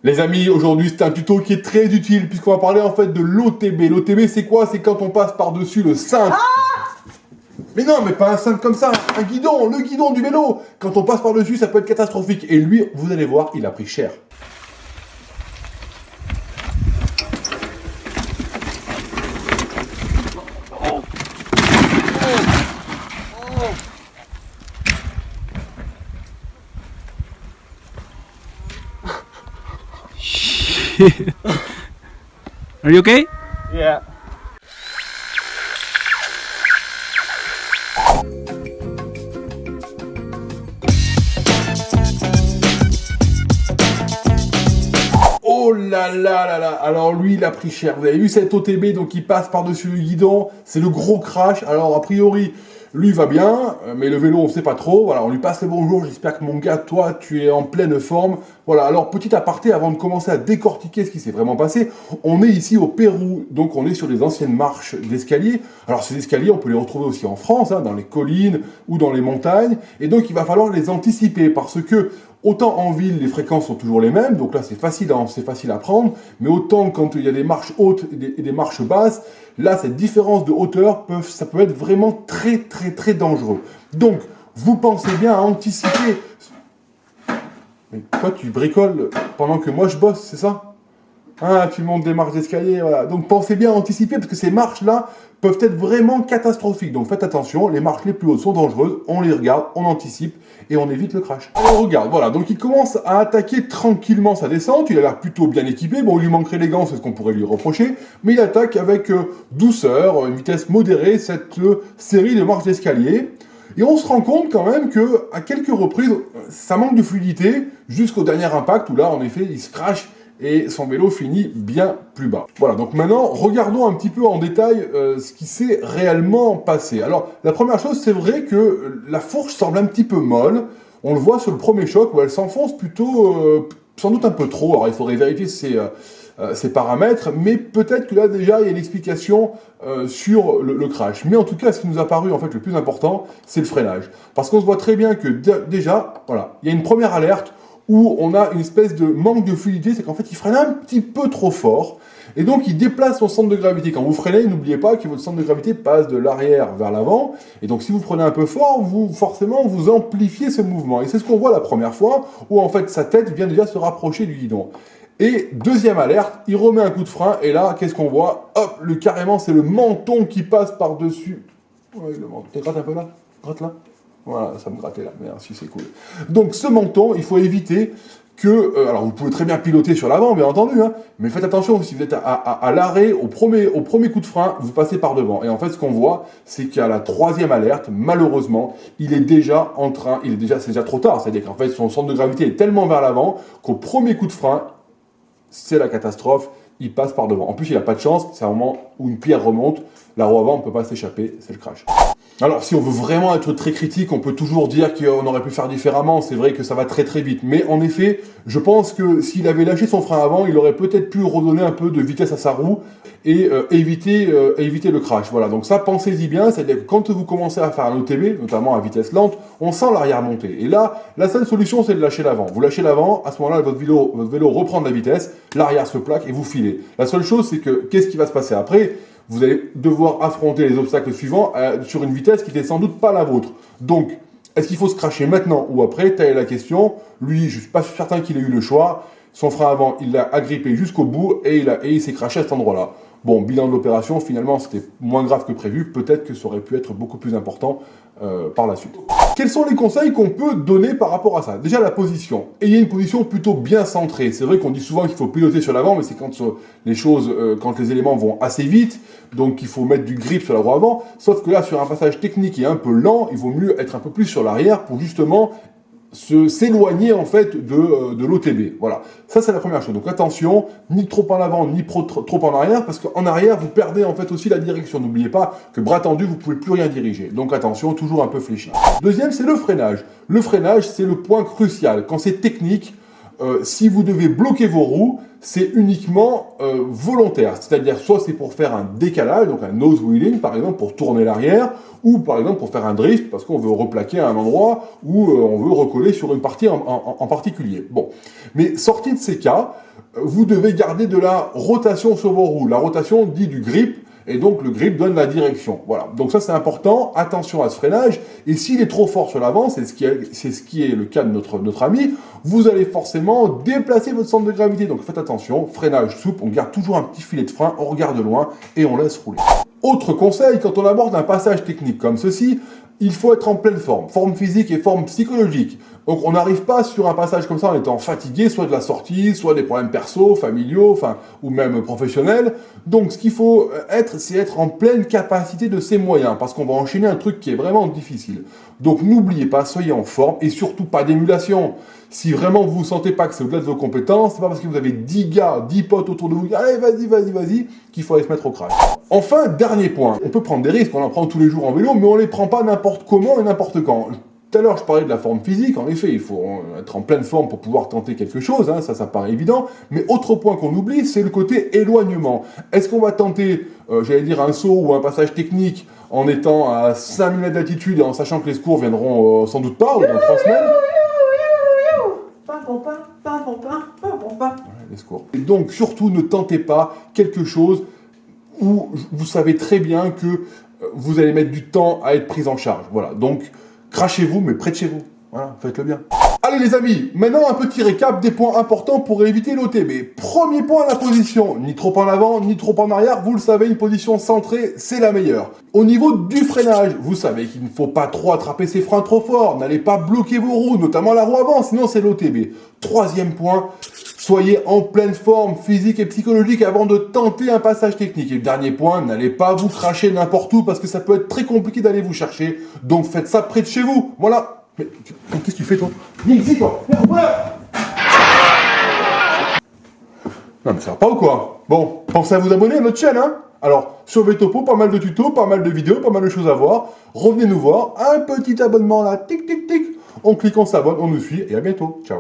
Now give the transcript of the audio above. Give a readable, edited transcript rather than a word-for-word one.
Les amis, aujourd'hui c'est un tuto qui est très utile puisqu'on va parler en fait de l'OTB. L'OTB c'est quoi? C'est quand on passe par-dessus le cintre. Mais non, mais pas un cintre comme ça, un guidon, le guidon du vélo. Quand on passe par-dessus, ça peut être catastrophique. Et lui, vous allez voir, il a pris cher. Are you okay? Yeah. Oh là là là là. Alors lui, il a pris cher. Vous avez vu cet OTB, donc il passe par-dessus le guidon. C'est le gros crash. Alors a priori, lui va bien, mais le vélo, on ne sait pas trop. Voilà, on lui passe le bonjour. J'espère que mon gars, toi, tu es en pleine forme. Voilà, alors petit aparté, avant de commencer à décortiquer ce qui s'est vraiment passé, on est ici au Pérou, donc on est sur les anciennes marches d'escalier. Alors ces escaliers, on peut les retrouver aussi en France, hein, dans les collines ou dans les montagnes. Et donc il va falloir les anticiper parce que autant en ville, les fréquences sont toujours les mêmes, donc là c'est facile à prendre, mais autant quand il y a des marches hautes et des marches basses, là cette différence de hauteur, ça peut être vraiment très très très dangereux. Donc, vous pensez bien à anticiper. Mais toi tu bricoles pendant que moi je bosse, c'est ça? Ah, tu montes des marches d'escalier, voilà. Donc pensez bien à anticiper, parce que ces marches-là peuvent être vraiment catastrophiques. Donc faites attention, les marches les plus hautes sont dangereuses, on les regarde, on anticipe, et on évite le crash. On regarde, voilà, donc il commence à attaquer tranquillement sa descente, il a l'air plutôt bien équipé, bon, il lui manquerait les gants, c'est ce qu'on pourrait lui reprocher, mais il attaque avec douceur, une vitesse modérée, cette série de marches d'escalier. Et on se rend compte quand même que à quelques reprises, ça manque de fluidité, jusqu'au dernier impact, où là, en effet, il se crash, et son vélo finit bien plus bas. Voilà, donc maintenant, regardons un petit peu en détail ce qui s'est réellement passé. Alors, la première chose, c'est vrai que la fourche semble un petit peu molle. On le voit sur le premier choc où elle s'enfonce plutôt, sans doute un peu trop. Alors, il faudrait vérifier ses paramètres, mais peut-être que là, déjà, il y a une explication sur le crash. Mais en tout cas, ce qui nous a paru, en fait, le plus important, c'est le freinage. Parce qu'on se voit très bien que déjà, voilà, il y a une première alerte où on a une espèce de manque de fluidité, c'est qu'en fait, il freine un petit peu trop fort, et donc il déplace son centre de gravité. Quand vous freinez, n'oubliez pas que votre centre de gravité passe de l'arrière vers l'avant, et donc si vous prenez un peu fort, forcément, vous amplifiez ce mouvement. Et c'est ce qu'on voit la première fois, où en fait, sa tête vient déjà se rapprocher du guidon. Et deuxième alerte, il remet un coup de frein, et là, qu'est-ce qu'on voit? Hop, carrément, c'est le menton qui passe par-dessus. Ouais, le menton. Gratte un peu là, gratte là. Voilà, ça me grattait là, merci, c'est cool. Donc ce menton, il faut éviter que... alors vous pouvez très bien piloter sur l'avant, bien entendu, hein, mais faites attention, si vous êtes à l'arrêt, au premier coup de frein, vous passez par devant. Et en fait, ce qu'on voit, c'est qu'à la troisième alerte, malheureusement, c'est déjà trop tard. C'est-à-dire qu'en fait, son centre de gravité est tellement vers l'avant qu'au premier coup de frein, c'est la catastrophe, il passe par devant. En plus, il n'a pas de chance, c'est un moment où une pierre remonte, la roue avant, on ne peut pas s'échapper, c'est le crash. Alors, si on veut vraiment être très critique, on peut toujours dire qu'on aurait pu faire différemment. C'est vrai que ça va très très vite. Mais en effet, je pense que s'il avait lâché son frein avant, il aurait peut-être pu redonner un peu de vitesse à sa roue et éviter le crash. Voilà, donc ça, pensez-y bien. C'est-à-dire que quand vous commencez à faire un OTB, notamment à vitesse lente, on sent l'arrière monter. Et là, la seule solution, c'est de lâcher l'avant. Vous lâchez l'avant, à ce moment-là, votre vélo reprend de la vitesse, l'arrière se plaque et vous filez. La seule chose, c'est que qu'est-ce qui va se passer après ? Vous allez devoir affronter les obstacles suivants sur une vitesse qui n'est sans doute pas la vôtre. Donc, est-ce qu'il faut se cracher maintenant ou après? Telle est la question. Lui, je ne suis pas certain qu'il ait eu le choix. Son frein avant, il l'a agrippé jusqu'au bout et il s'est craché à cet endroit-là. Bon, bilan de l'opération, finalement, c'était moins grave que prévu. Peut-être que ça aurait pu être beaucoup plus important par la suite. Quels sont les conseils qu'on peut donner par rapport à ça? Déjà, la position. Ayez une position plutôt bien centrée. C'est vrai qu'on dit souvent qu'il faut piloter sur l'avant, mais c'est quand quand les éléments vont assez vite, donc il faut mettre du grip sur la roue avant. Sauf que là, sur un passage technique et un peu lent, il vaut mieux être un peu plus sur l'arrière pour justement s'éloigner en fait de l'OTB. Voilà, ça c'est la première chose. Donc attention, ni trop en avant, ni trop en arrière, parce qu'en arrière, vous perdez en fait aussi la direction. N'oubliez pas que bras tendu, vous pouvez plus rien diriger. Donc attention, toujours un peu fléchi. Deuxième, c'est le freinage. Le freinage, c'est le point crucial. Quand c'est technique, si vous devez bloquer vos roues, c'est uniquement volontaire. C'est-à-dire, soit c'est pour faire un décalage, donc un nose wheeling, par exemple, pour tourner l'arrière, ou par exemple pour faire un drift, parce qu'on veut replaquer à un endroit où on veut recoller sur une partie en particulier. Bon, mais sorti de ces cas, vous devez garder de la rotation sur vos roues. La rotation dit du grip, et donc le grip donne la direction. Voilà, donc ça c'est important, attention à ce freinage, et s'il est trop fort sur l'avant, c'est ce qui est le cas de notre ami, vous allez forcément déplacer votre centre de gravité. Donc faites attention, freinage souple, on garde toujours un petit filet de frein, on regarde loin, et on laisse rouler. Autre conseil, quand on aborde un passage technique comme ceci, il faut être en pleine forme physique et forme psychologique. Donc on n'arrive pas sur un passage comme ça en étant fatigué, soit de la sortie, soit des problèmes perso, familiaux, ou même professionnels. Donc ce qu'il faut être, c'est être en pleine capacité de ses moyens, parce qu'on va enchaîner un truc qui est vraiment difficile. Donc n'oubliez pas, soyez en forme, et surtout pas d'émulation. Si vraiment vous ne sentez pas que c'est au-delà de vos compétences, c'est pas parce que vous avez 10 gars, 10 potes autour de vous, allez vas-y, qu'il faut aller se mettre au crash. Enfin, dernier point, on peut prendre des risques, on en prend tous les jours en vélo, mais on les prend pas n'importe comment et n'importe quand. Tout à l'heure, je parlais de la forme physique, en effet, il faut être en pleine forme pour pouvoir tenter quelque chose, hein, ça paraît évident, mais autre point qu'on oublie, c'est le côté éloignement. Est-ce qu'on va tenter, un saut ou un passage technique en étant à 5000 mètres d'altitude et en sachant que les secours viendront sans doute pas, ou dans 3 semaines? Les secours. Et donc, surtout, ne tentez pas quelque chose où vous savez très bien que vous allez mettre du temps à être pris en charge. Voilà, donc, crachez-vous, mais près de chez vous. Voilà, faites-le bien. Allez les amis, maintenant un petit récap des points importants pour éviter l'OTB. Premier point, la position. Ni trop en avant, ni trop en arrière. Vous le savez, une position centrée, c'est la meilleure. Au niveau du freinage, vous savez qu'il ne faut pas trop attraper ses freins trop fort. N'allez pas bloquer vos roues, notamment la roue avant, sinon c'est l'OTB. Troisième point, soyez en pleine forme physique et psychologique avant de tenter un passage technique. Et le dernier point, n'allez pas vous cracher n'importe où parce que ça peut être très compliqué d'aller vous chercher. Donc faites ça près de chez vous. Voilà. Mais qu'est-ce que tu fais toi? Viens ici toi. Non mais ça va pas ou quoi? Bon, pensez à vous abonner à notre chaîne, hein. Alors, sur Vetopo, pas mal de tutos, pas mal de vidéos, pas mal de choses à voir. Revenez nous voir, un petit abonnement là, tic tic tic. On clique, on s'abonne, on nous suit et à bientôt. Ciao.